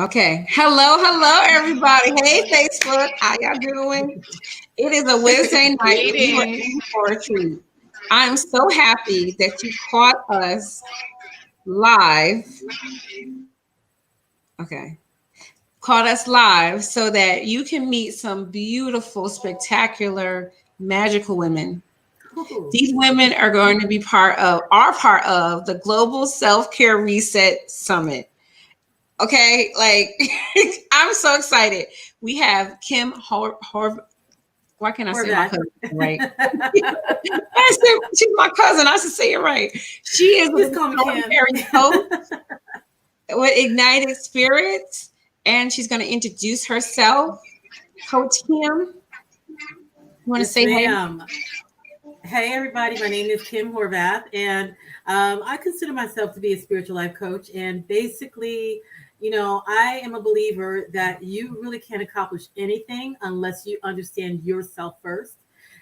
Okay. Hello, everybody. Hey, Facebook. How y'all doing? It is a Wednesday night. We were Greetings. in for a treat. I'm so happy that you caught us live. Okay. Caught us live so that you can meet some beautiful, spectacular, magical women. Ooh. These women are part of the Global Self-Care Reset Summit. Okay, like I'm so excited. We have Kim why can't I say my Horvath. cousin right? I said she's my cousin. I should say it right. She is an Just call me extraordinary coach with ignited spirits, and she's going to introduce herself. Coach Kim, you want to Yes, say hey? ma'am. Hey, everybody. My name is Kim Horvath, and I consider myself to be a spiritual life coach. And basically, I am a believer that you really can't accomplish anything unless you understand yourself first.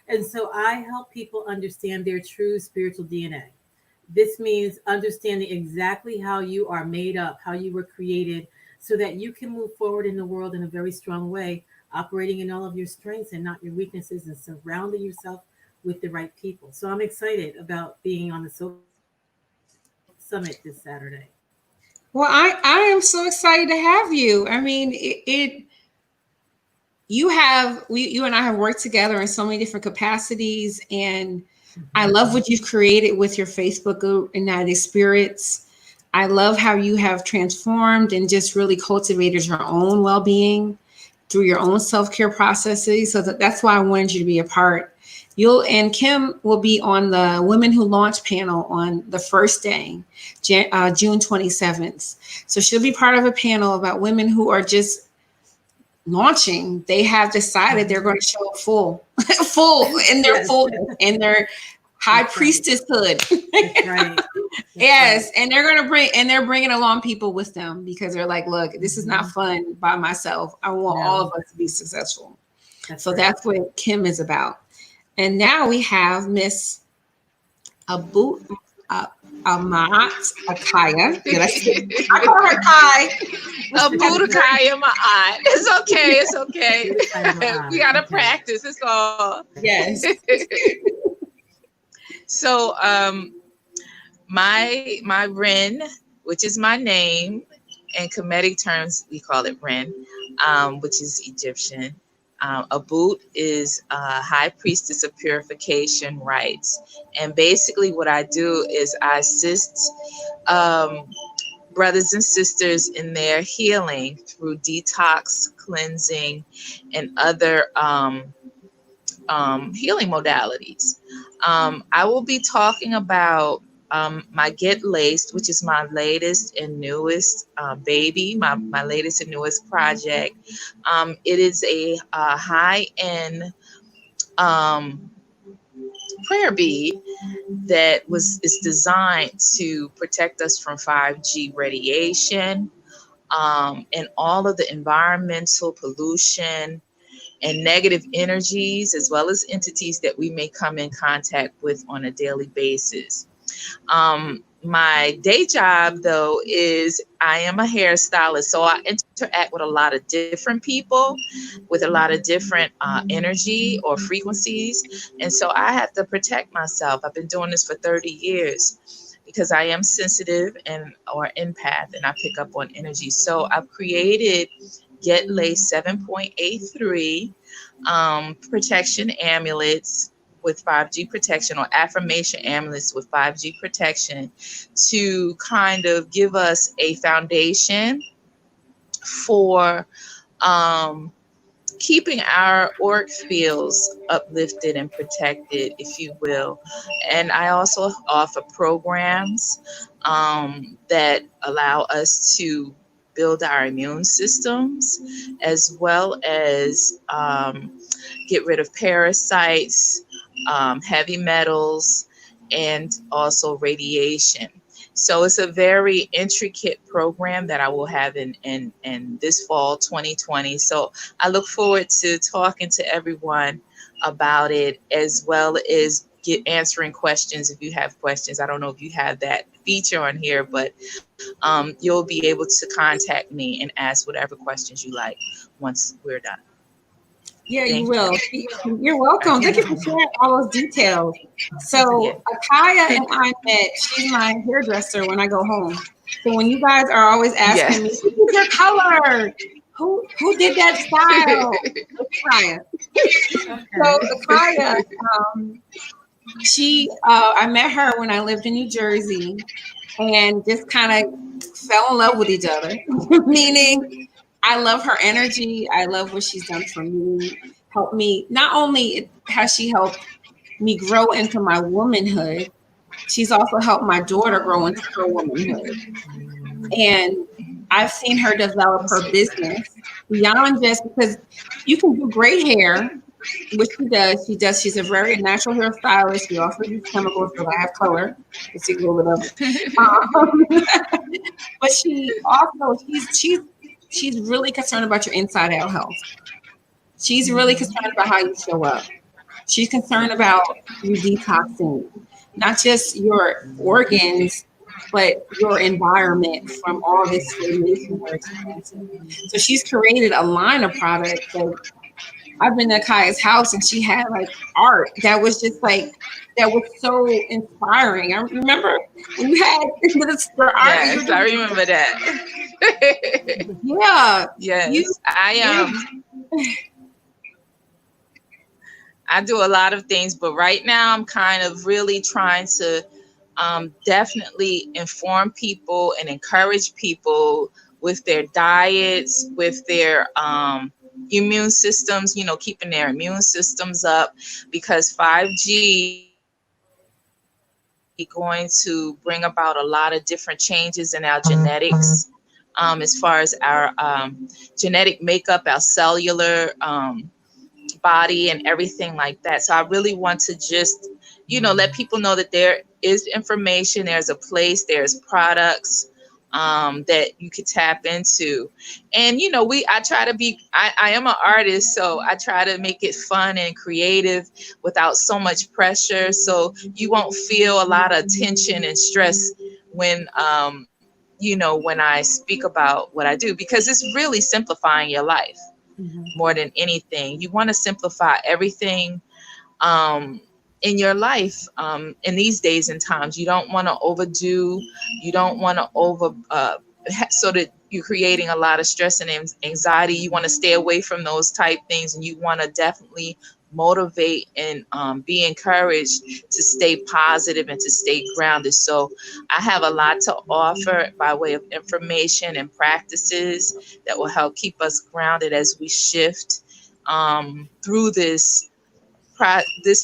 And so I help people understand their true spiritual DNA. This means understanding exactly how you are made up, how you were created, so that you can move forward in the world in a very strong way, operating in all of your strengths and not your weaknesses, and surrounding yourself with the right people. So I'm excited about being on the summit this Saturday. Well, I am so excited to have you. I mean, it you and I have worked together in so many different capacities, and I Mhm. love what you've created with your Facebook group, United Spirits. I love how you have transformed and just really cultivated your own well-being through your own self-care processes. So that's why I wanted you to be a part. You'll and Kim will be on the Women Who Launch panel on the first day, June 27th. So she'll be part of a panel about women who are just launching. They have decided they're Mhm. going to show up full, full in their Yes, full in their high that's right. priestesshood. That's right. That's Yes, right. and they're bringing along people with them because they're like, look, this is not Mhm. fun by myself. I want all No, of us to be successful. that's So right. that's what Kim is about. And now we have Miss Abu uh, Amat Akaya. Did I say? I call her Kai. A Budakaya Maat. It's okay. It's okay. Buddha Kayama. We gotta Okay. practice. It's all. Yes. So my Ren, which is my name, in Kemetic terms we call it Ren, which is Egyptian. Abut is high priestess of purification rites, and basically what I do is I assist um, brothers and sisters in their healing through detox, cleansing, and other healing modalities. I will be talking about my Get Laced, which is my latest and newest baby, my latest and newest project. It is a high end um, prayer bead that is designed to protect us from 5G radiation, and all of the environmental pollution and negative energies, as well as entities that we may come in contact with on a daily basis. My day job, though, is I am a hairstylist, so I interact with a lot of different people with a lot of different energy or frequencies, and so I have to protect myself. I've been doing this for 30 years because I am sensitive and or empath, and I pick up on energy. So I've created Get Lace 7.83 protection amulets with 5G protection, or affirmation amulets with 5G protection, to kind of give us a foundation for um, keeping our auric fields uplifted and protected, if you will. And I also offer programs that allow us to build our immune systems, as well as get rid of parasites, heavy metals, and also radiation. So it's a very intricate program that I will have in this fall 2020. So I look forward to talking to everyone about it, as well as answering questions if you have questions. I don't know if you have that feature on here, but you'll be able to contact me and ask whatever questions you like once we're done. Yeah, you Thank will. You're welcome. Thank you for sharing all those details. Yeah. So Ahykia and I met. She's my hairdresser when I go home. So when you guys are always asking me, Yes. who did your color? Who did that style? It's Ahykia. So Okay. Ahykia, I met her when I lived in New Jersey and just kind of fell in love with each other. Meaning, I love her energy. I love what she's done for me. Helped me. Not only has she helped me grow into my womanhood, she's also helped my daughter grow into her womanhood. And I've seen her develop I'm her so proud. business beyond just because you can do great hair, which she does. She's a very natural hairstylist. She also uses chemicals because I have color. You see a little bit of it. But she also she's really concerned about your inside out health. She's really concerned about how you show up. She's concerned about you detoxing, not just your organs, but your environment from all this radiation we're experiencing. So she's created a line of products. So I've been at Kaya's house and she had like art that was just like that was so inspiring. I remember when you had the art that you were Yes, I doing. remember that. Yeah, you, Yes, I you I do a lot of things, but right now I'm kind of really trying to definitely inform people and encourage people with their diets, with their immune systems, you know, keeping their immune systems up, because 5G going to bring about a lot of different changes in our genetics, as far as our genetic makeup, our cellular body and everything like that. So I really want to just, you know, let people know that there is information, there's a place, there's products that you could tap into. And you know, I try to be, I am an artist, so I try to make it fun and creative without so much pressure, so you won't feel a lot of tension and stress when you know, when I speak about what I do, because it's really simplifying your life more than anything. You want to simplify everything in your life in these days and times. You don't want to overdo. You don't want to so that you're creating a lot of stress and anxiety. You want to stay away from those type things, and you want to definitely motivate and be encouraged to stay positive and to stay grounded. So I have a lot to offer by way of information and practices that will help keep us grounded as we shift through this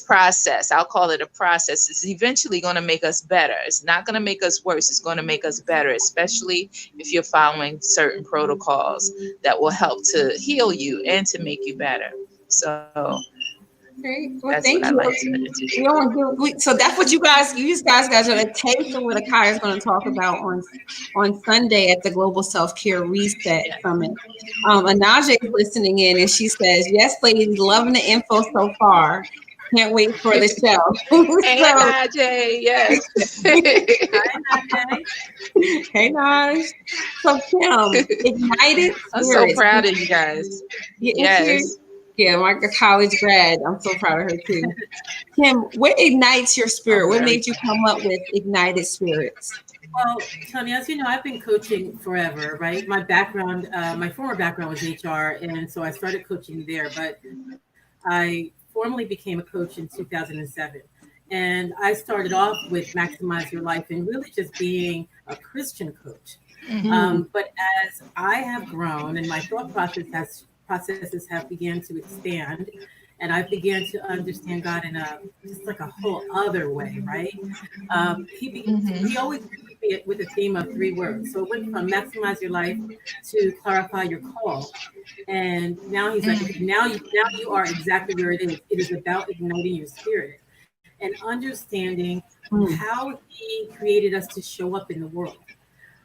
process. I'll call it a process. It's eventually going to make us better. It's not going to make us worse. It's going to make us better, especially if you're following certain protocols that will help to heal you and to make you better. So okay. Well, that's what thank I you. like to We do. don't so that's what you guys got a taste of what Akai is going to talk about on Sunday at the Global Self Care Reset Yeah. Summit. Anaja is listening in and she says, "Yes, ladies, loving the info so far. Can't wait for the show." Hey, So, Najee, yes. Okay. hey, Naj. So, Kim, ignited I'm so spirits. proud of you guys. Yeah, and she, Yes. yeah, like a college grad. I'm so proud of her too. Kim, what ignites your I'm spirit? What very made you come up with ignited spirits? well, Tony. As you know, I've been coaching forever, right? My former background was HR, and so I started coaching there. But I formally became a coach in 2007. And I started off with Maximize Your Life and really just being a Christian coach. Hmm. But as I have grown and my processes have began to expand, and I began to understand God in a just like a whole other way, right? He Hmm. always began with a theme of three words. So it went from maximize your life to clarify your call, and now he's like, okay, now you are exactly where it is. It is about igniting your spirit and understanding Mm, how he created us to show up in the world.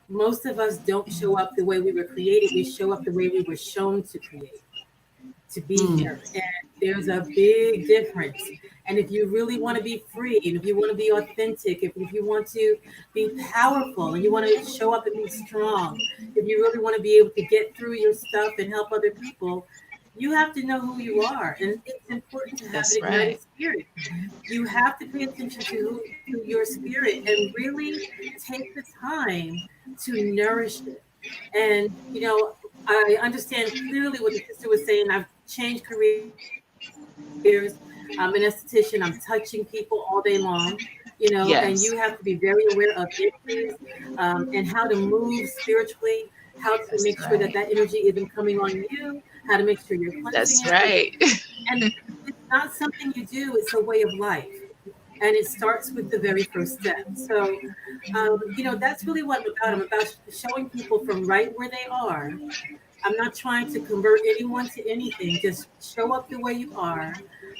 Most of us don't show up the way we were created. We show up the way we were shown to create. to be here. And there's a big difference. And if you really want to be free, and if you want to be authentic, if you want to be powerful and you want to show up and be strong, if you really want to be able to get through your stuff and help other people, you have to know who you are. And it's important to have an That's ignited right. spirit. You have to pay attention to your spirit and really take the time to nourish it. And, I understand clearly what the sister was saying. I've changed careers. I'm an esthetician. I'm touching people all day long, and you have to be Yes. very aware of energies, and how to move spiritually, how to make That's sure that right. that energy isn't coming on you, how to make sure you're cleansing That's it. right. And it's not something you do, it's a way of life. And it starts with the very first step. So, that's really what I'm about. I'm about showing people from right where they are. I'm not trying to convert anyone to anything. Just show up the way you are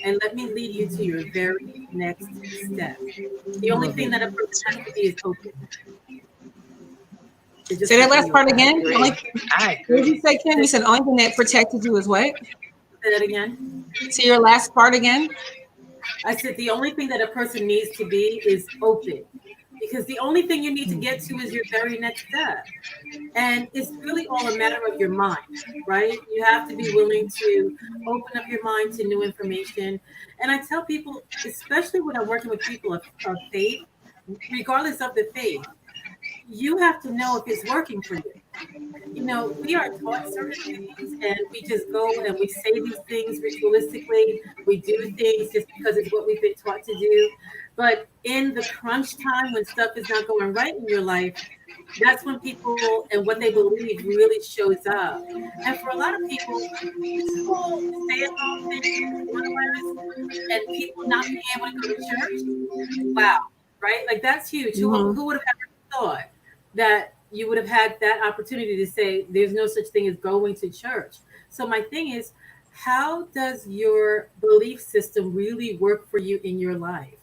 and let me lead you to your very next step. The only thing that a person has to be is open to just Say that letting last you part in. I again. agree. Only, I what did you agree. say, Kim? You said only thing that protected you is what? Say that again. Say your last part again. I said the only thing that a person needs to be is open, because the only thing you need to get to is your very next step. And it's really all a matter of your mind, right? You have to be willing to open up your mind to new information. And I tell people, especially when I'm working with people of faith, regardless of the faith, you have to know if it's working for you. We are taught certain things and we just go and we say these things ritualistically. We do things just because it's what we've been taught to do. But in the crunch time when stuff is not going right in your life, that's when people and what they believe really shows up. And for a lot of people, this whole stay-at-home thing with the coronavirus and people not being able to go to church, wow, right? Like that's huge. Mm-hmm. Who would have ever thought that you would have had that opportunity to say there's no such thing as going to church? So my thing is, how does your belief system really work for you in your life?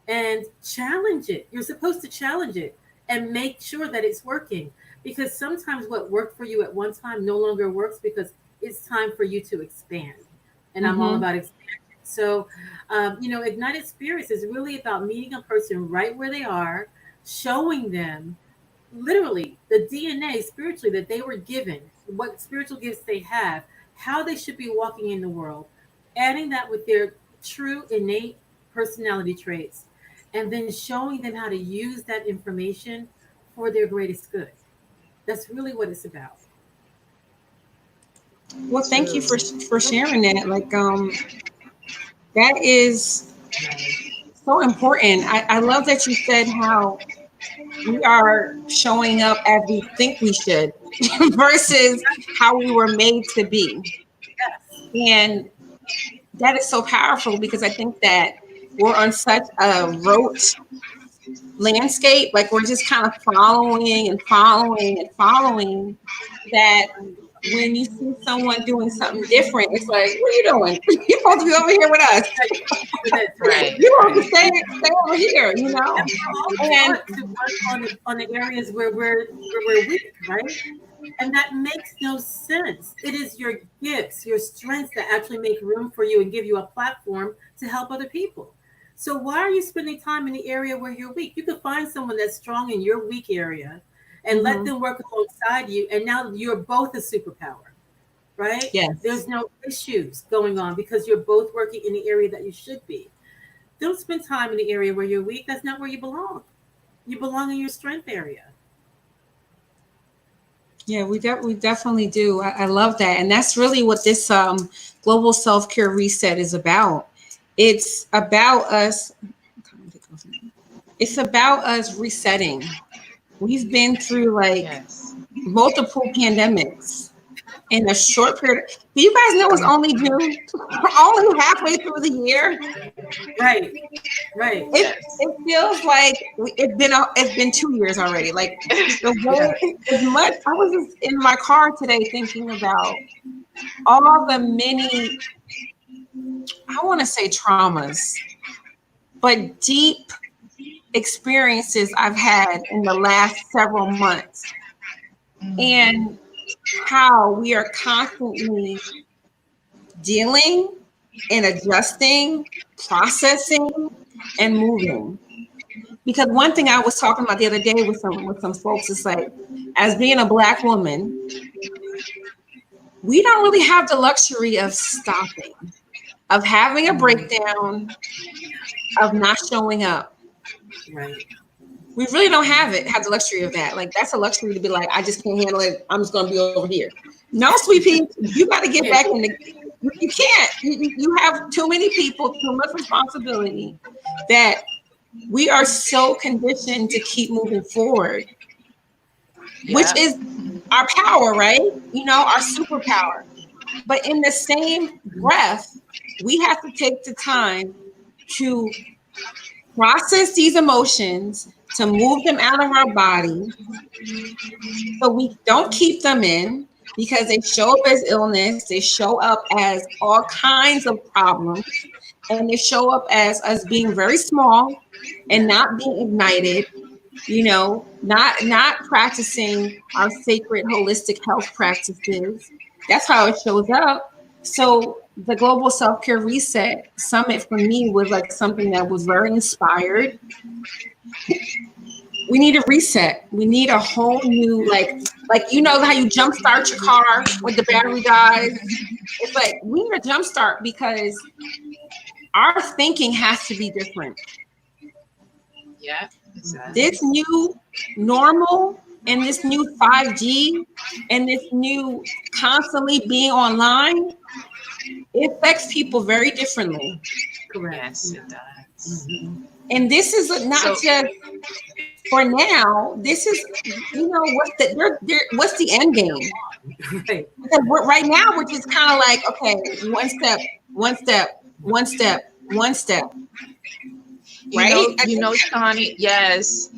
And challenge it. You're supposed to challenge it and make sure that it's working. Because sometimes what worked for you at one time no longer works because it's time for you to expand. And I'm all Mm-hmm. about expansion. So, Ignited Spirits is really about meeting a person right where they are, showing them literally the DNA spiritually that they were given, what spiritual gifts they have, how they should be walking in the world, adding that with their true innate personality traits, and then showing them how to use that information for their greatest good. That's really what it's about. Well, thank you True. for sharing that. Like, that is so important. I love that you said how we are showing up as we think we should versus how we were made to be. Yes. And that is so powerful because I think that we're on such a rote landscape, like we're just kind of following and following and following, that when you see someone doing something different, it's like, what are you doing? You're supposed to be over here with us. For this, right? Right. You're supposed to Right. stay over here, And we're all And taught to work on the areas where we're weak, right? And that makes no sense. It is your gifts, your strengths that actually make room for you and give you a platform to help other people. So why are you spending time in the area where you're weak? You could find someone that's strong in your weak area and let mhm, them work alongside you. And now you're both a superpower, right? yes. There's no issues going on because you're both working in the area that you should be. Don't spend time in the area where you're weak. That's not where you belong. You belong in your strength area. Yeah, we definitely do. I love that. And that's really what this global self-care reset is about. It's about us, it's about us resetting. We've been through like Yes. multiple pandemics in a short period. Do you guys know it's only June? We're only halfway through the year. Right, right. Yes. It feels like it's been 2 years already. Like the Yeah. way as much I was just in my car today thinking about all the many, I want to say traumas, but deep experiences I've had in the last several months, Mm. and how we are constantly dealing and adjusting, processing, and moving. Because one thing I was talking about the other day with some folks is like, as being a Black woman, we don't really have the luxury of stopping, of having a breakdown, of not showing up. Right. We really don't have the luxury of that. Like, that's a luxury to be like, I just can't handle it. I'm just gonna be over here. No, sweet pea, you got to get back in the. You can't. You have too many people, too much responsibility. That we are so conditioned to keep moving forward, which Yeah. is our power, right? Our superpower. But in the same breath, we have to take the time to process these emotions, to move them out of our body, so we don't keep them in, because they show up as illness, they show up as all kinds of problems, and they show up as us being very small and not being ignited, not practicing our sacred holistic health practices. That's how it shows up. So the Global Self-Care Reset Summit for me was like something that was very inspired. We need a reset. We need a whole new, like how you jumpstart your car when the battery dies. It's like we need a jumpstart, because our thinking has to be different. Yeah. Exactly. This new normal and this new 5G and this new constantly being online, it affects people very differently. Correct. Yes, it does. And this is not just for now. This is, what's the end game? Right. Because right now we're just kind of like, okay, one step, one step, one step, one step. Right? Shawnee, yes.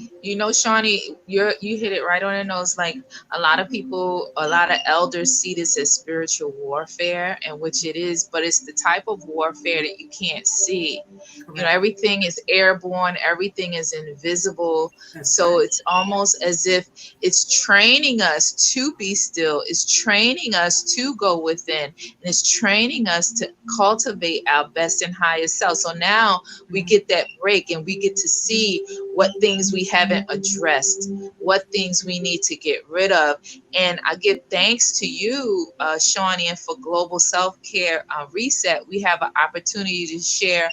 Shawnee, you hit it right on the nose. Like, a lot of people, a lot of elders see this as spiritual warfare, and which it is, but it's the type of warfare that you can't see. Correct. Everything is airborne, everything is invisible. That's So right. it's almost as if it's training us to be still, it's training us to go within, and it's training us to cultivate our best and highest self. So now we get that break and we get to see what things we haven't addressed, what things we need to get rid of. And I give thanks to you, Shawnee, and for Global Self-Care Reset. We have an opportunity to share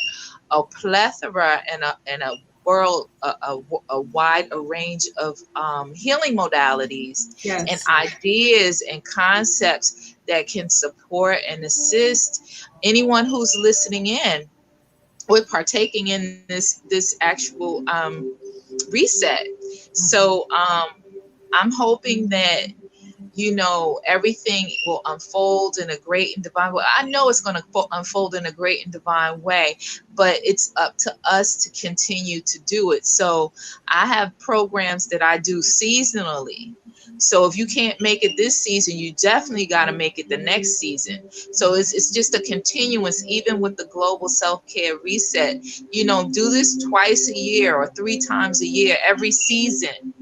a plethora and a world, a wide range of healing modalities and Yes. ideas and concepts that can support and assist anyone who's listening in with partaking in this actual reset. So I'm hoping that everything will unfold in a great and divine way. I know it's going to unfold in a great and divine way, but it's up to us to continue to do it. So I have programs that I do seasonally. So if you can't make it this season, you definitely got to make it the next season. So it's just a continuance, even with the Global Self-Care Reset. Do this twice a year or 3 times a year, every season,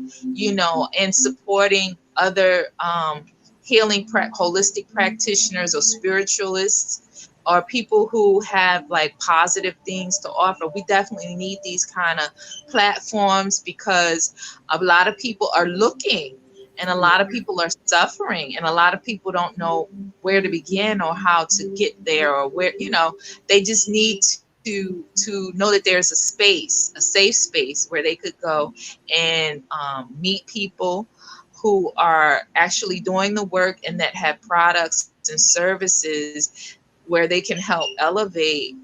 and supporting other healing holistic practitioners or spiritualists or people who have like positive things to offer. We definitely need these kind of platforms because a lot of people are looking and a lot of people are suffering and a lot of people don't know where to begin or how to get there, or where they just need to know that there's a space, a safe space where they could go and meet people who are actually doing the work and that have products and services where they can help elevate,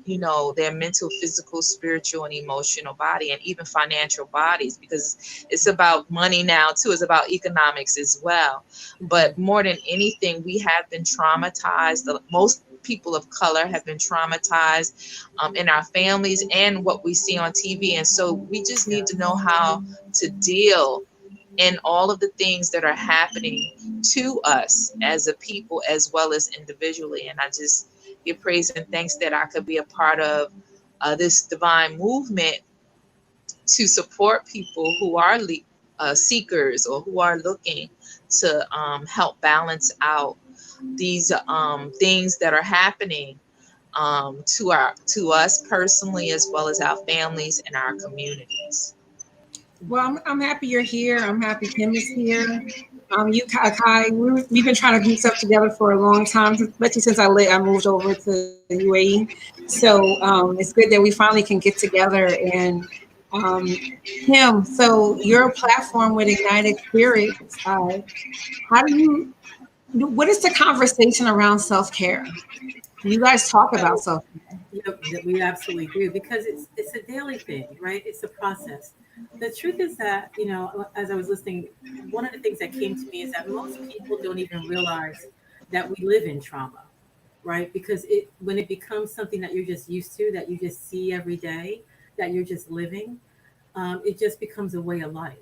their mental, physical, spiritual, and emotional body, and even financial bodies, because it's about money now too. It's about economics as well. But more than anything, we have been traumatized. Most people of color have been traumatized in our families and what we see on TV. And so we just need to know how to deal in all of the things that are happening to us as a people as well as individually. And I just give praise and thanks that I could be a part of this divine movement to support people who are seekers or who are looking to help balance out these things that are happening to us personally, as well as our families and our communities. Well, I'm happy you're here. I'm happy Kim is here. You, Kai, we've been trying to do stuff together for a long time, especially since I moved over to UAE. So it's good that we finally can get together. And um, Kim, so your platform with Ignited Spirits, how do you? What is the conversation around self care? You guys talk about So, self. that we absolutely do, because it's a daily thing, right? It's a process. The truth is that, as I was listening, one of the things that came to me is that most people don't even realize that we live in trauma, right? Because when it becomes something that you're just used to, that you just see every day, that you're just living, it just becomes a way of life.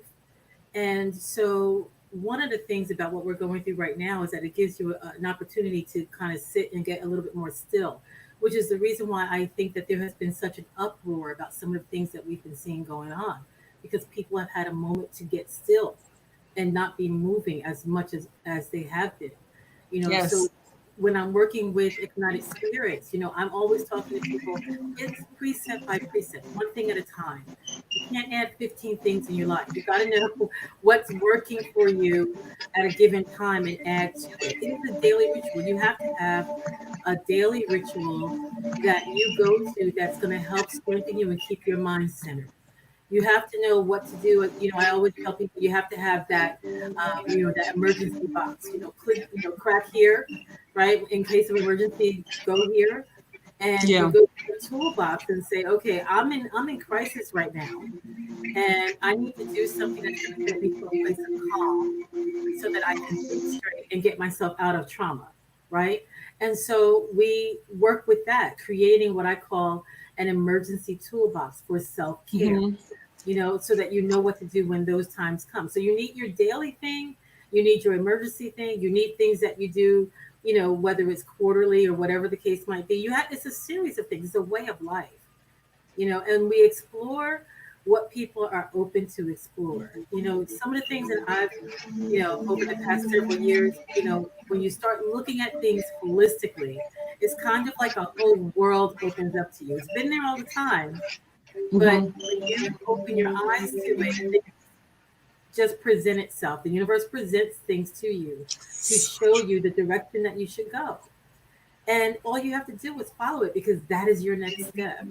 And so, one of the things about what we're going through right now is that it gives you an opportunity to kind of sit and get a little bit more still, which is the reason why I think that there has been such an uproar about some of the things that we've been seeing going on, because people have had a moment to get still and not be moving as much as they have been. So Yes. when I'm working with Ignited Spirits, I'm always talking to people. It's precept by precept, one thing at a time. You can't add 15 things in your life. You got to know what's working for you at a given time and add to it. It is a daily ritual. You have to have a daily ritual that you go to that's going to help strengthen you and keep your mind centered. You have to know what to do. I always tell people you have to have that, that emergency box. Click, crack here, right? In case of emergency, go here, and you Yeah. go to the toolbox and say, okay, I'm in crisis right now, and I need to do something that's going to get me to a place of calm so that I can think straight and get myself out of trauma, right? And so we work with that, creating what I call an emergency toolbox for self care, Hmm. so that you know what to do when those times come. So you need your daily thing, you need your emergency thing, you need things that you do, whether it's quarterly or whatever the case might be. It's a series of things, it's a way of life, and we explore what people are open to explore. Some of the things that I've, over the past several years, when you start looking at things holistically, it's kind of like a whole world opens up to you. It's been there all the time, but Hmm. when you open your eyes to it, things just present itself. The universe presents things to you to show you the direction that you should go. And all you have to do is follow it, because that is your next step.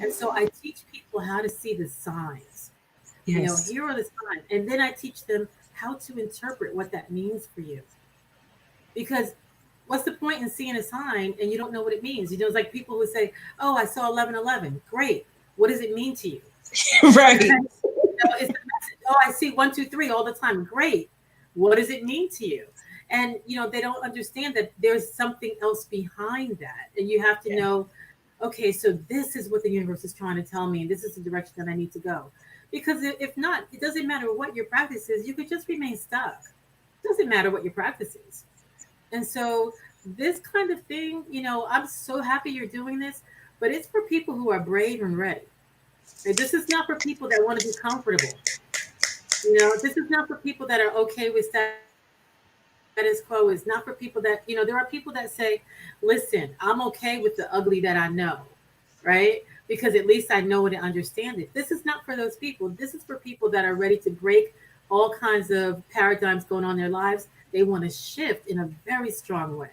And so I teach people how to see the signs. Yes. Here are the signs. And then I teach them how to interpret what that means for you. Because what's the point in seeing a sign and you don't know what it means? It's like people who say, oh, I saw 1111. Great. What does it mean to you? Right. It's the message. Oh, I see 123 all the time. Great. What does it mean to you? And they don't understand that there's something else behind that. And you have to Yeah. know, okay, so this is what the universe is trying to tell me, and this is the direction that I need to go. Because if not, it doesn't matter what your practice is, you could just remain stuck. It doesn't matter what your practice is. And so this kind of thing, I'm so happy you're doing this, but it's for people who are brave and ready. And this is not for people that want to be comfortable. This is not for people that are okay with status quo. It's not for people that, there are people that say, listen, I'm okay with the ugly that I know, right? Because at least I know it and understand it. This is not for those people. This is for people that are ready to break all kinds of paradigms going on in their lives. They want to shift in a very strong way.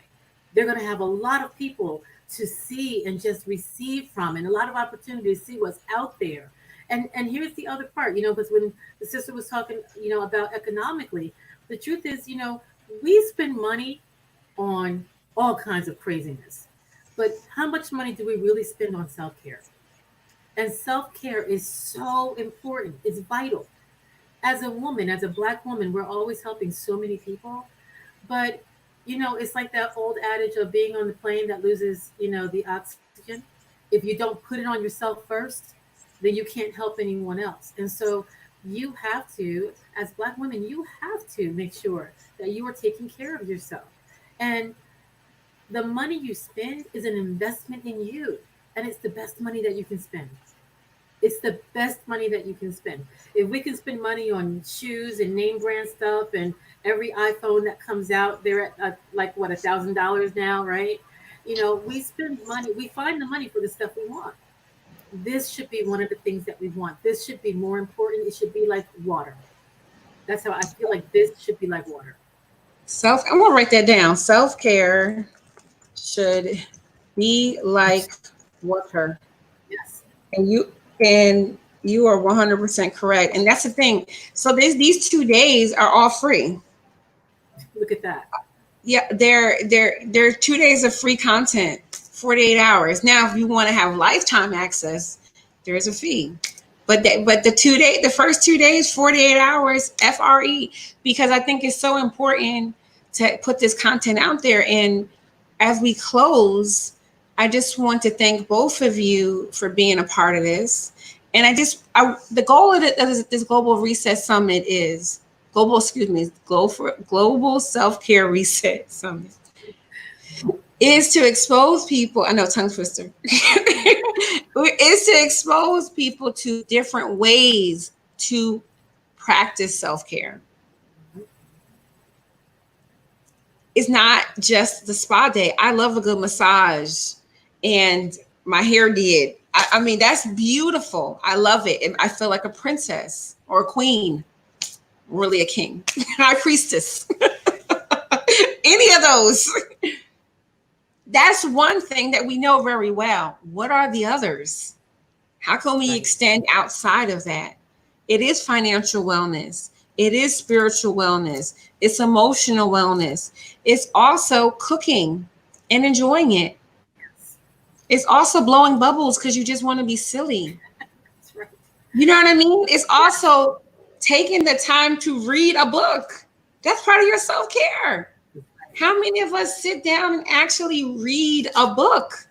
They're going to have a lot of people to see and just receive from, and a lot of opportunity to see what's out there. And here's the other part, because when the sister was talking, about economically, the truth is, we spend money on all kinds of craziness. But how much money do we really spend on self care? And self care is so important, it's vital. As a woman, as a Black woman, we're always helping so many people. But, it's like that old adage of being on the plane that loses, the oxygen. If you don't put it on yourself first, then you can't help anyone else. And so you have to, as Black women, you have to make sure that you are taking care of yourself. And the money you spend is an investment in you. And it's the best money that you can spend. It's the best money that you can spend. If we can spend money on shoes and name brand stuff, and every iPhone that comes out, they're at like what, $1,000 now, right? We spend money. We find the money for the stuff we want. This should be one of the things that we want. This should be more important. It should be like water. That's how I feel like this should be like water. I'm gonna write that down. Self-care should be like water. Yes. And you are 100% correct. And that's the thing. So these 2 days are all free. Look at that. Yeah, they're 2 days of free content, 48 hours. Now, if you want to have lifetime access, there is a fee. But the first 2 days, 48 hours, FRE, because I think it's so important to put this content out there. And as we close, I just want to thank both of you for being a part of this. And the goal of this Global Reset Summit is Global Self-Care Reset Summit is to expose people. I know, tongue twister. Is to expose people to different ways to practice self-care. It's not just the spa day. I love a good massage, and my hair did. I mean, that's beautiful. I love it. And I feel like a princess or a queen, really a king, high priestess. Any of those. That's one thing that we know very well. What are the others? How can we extend outside of that? It is financial wellness. It is spiritual wellness. It's emotional wellness. It's also cooking and enjoying it. It's also blowing bubbles because you just want to be silly. That's right. You know what I mean? It's also taking the time to read a book. That's part of your self-care. How many of us sit down and actually read a book?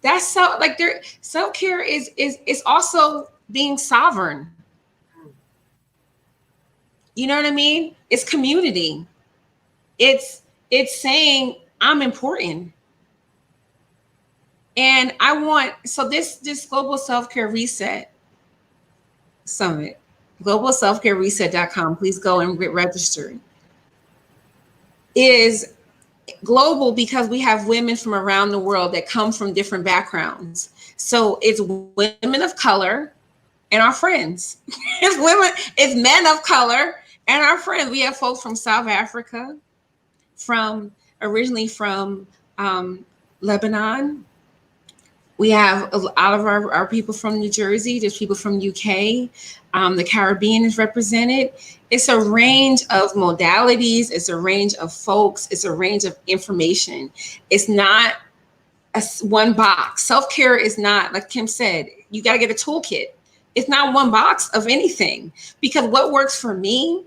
That's so like self-care is also being sovereign. You know what I mean? It's community. It's saying I'm important. And this Global Self-Care Reset Summit, globalselfcarereset.com, please go and get registered, is global because we have women from around the world that come from different backgrounds. So it's women of color and our friends. It's men of color and our friends. We have folks from South Africa, originally from Lebanon. We have a lot of our people from New Jersey. There's people from UK. The Caribbean is represented. It's a range of modalities. It's a range of folks. It's a range of information. It's not one box. Self-care is not, like Kim said, you got to get a toolkit. It's not one box of anything, because what works for me,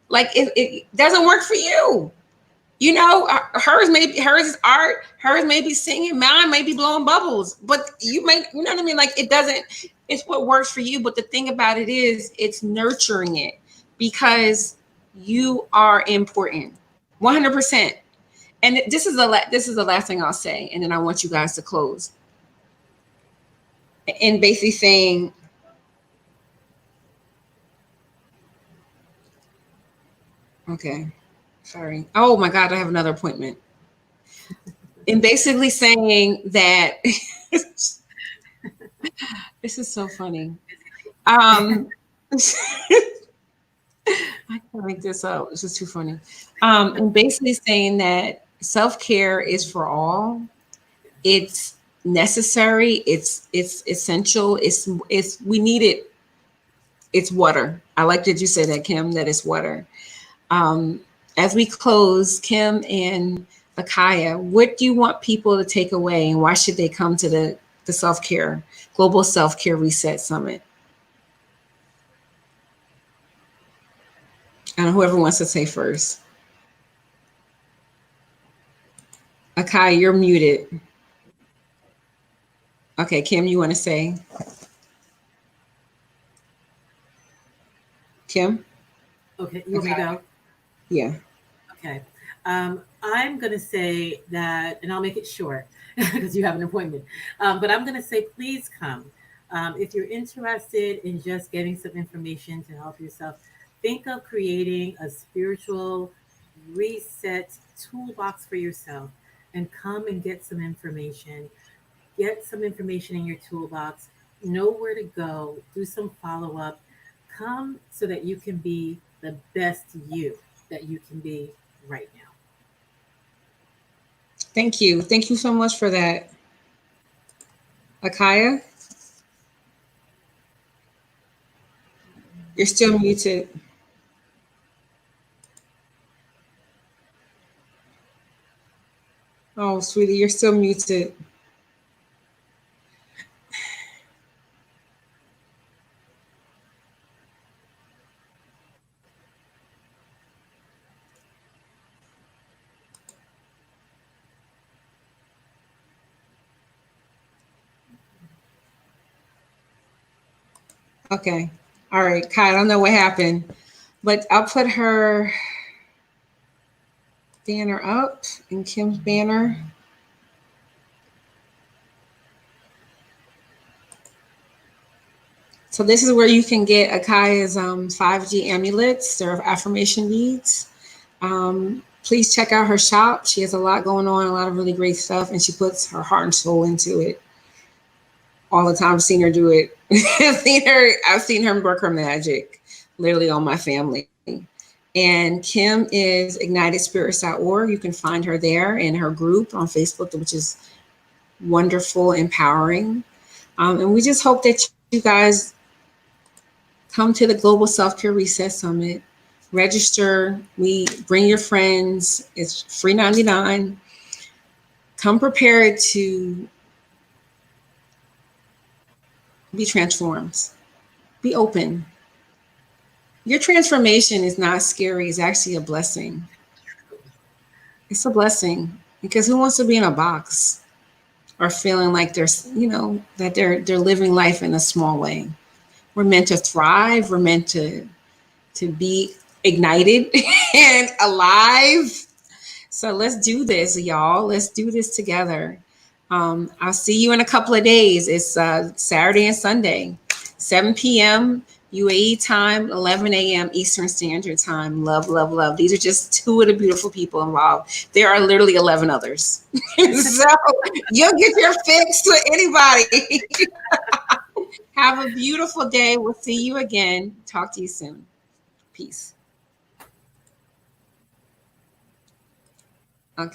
like it doesn't work for you. You know, hers is art, hers may be singing, mine may be blowing bubbles, but you know what I mean? Like it's what works for you. But the thing about it is it's nurturing it, because you are important, 100%. And this is the last thing I'll say. And then I want you guys to close. And basically saying, okay. Sorry. Oh my God, I have another appointment. And basically saying that this is so funny. I can't make this up. This is too funny. And basically saying that self-care is for all. It's necessary. It's essential. It's we need it. It's water. I like that you said that, Kim, that it's water. As we close, Kim and Ahykia, what do you want people to take away, and why should they come to the self-care, Global Self-Care Reset Summit? And whoever wants to say first. Ahykia, you're muted. Okay, Kim, you want to say? Kim? Okay, you want me to go? Yeah. Okay. I'm going to say that, and I'll make it short because you have an appointment. But I'm going to say, please come. If you're interested in just getting some information to help yourself, think of creating a spiritual reset toolbox for yourself and come and get some information. Get some information in your toolbox, know where to go, do some follow up, come so that you can be the best you that you can be right now. Thank you. Thank you so much for that. Ahykia, you're still muted. Oh, sweetie, you're still muted. Okay. All right, Kai, I don't know what happened, but I'll put her banner up and Kim's banner. So this is where you can get Ahyikia's 5G amulets, their affirmation beads. Please check out her shop. She has a lot going on, a lot of really great stuff, and she puts her heart and soul into it all the time. I've seen her do it. I've seen her work her magic literally on my family. And Kim is ignitedspirits.org. You can find her there in her group on Facebook, which is wonderful, empowering. And we just hope that you guys come to the Global Self-Care Reset Summit. Register. We bring your friends. It's free 99. Come prepared to be transformed. Be open. Your transformation is not scary. It's actually a blessing. It's a blessing because who wants to be in a box or feeling like there's, that they're living life in a small way? We're meant to thrive. We're meant to be ignited and alive. So let's do this, y'all. Let's do this together. I'll see you in a couple of days. It's Saturday and Sunday, 7 p.m. UAE time, 11 a.m. Eastern Standard Time. Love, love, love. These are just two of the beautiful people involved. There are literally 11 others. So you'll get your fix to anybody. Have a beautiful day. We'll see you again. Talk to you soon. Peace.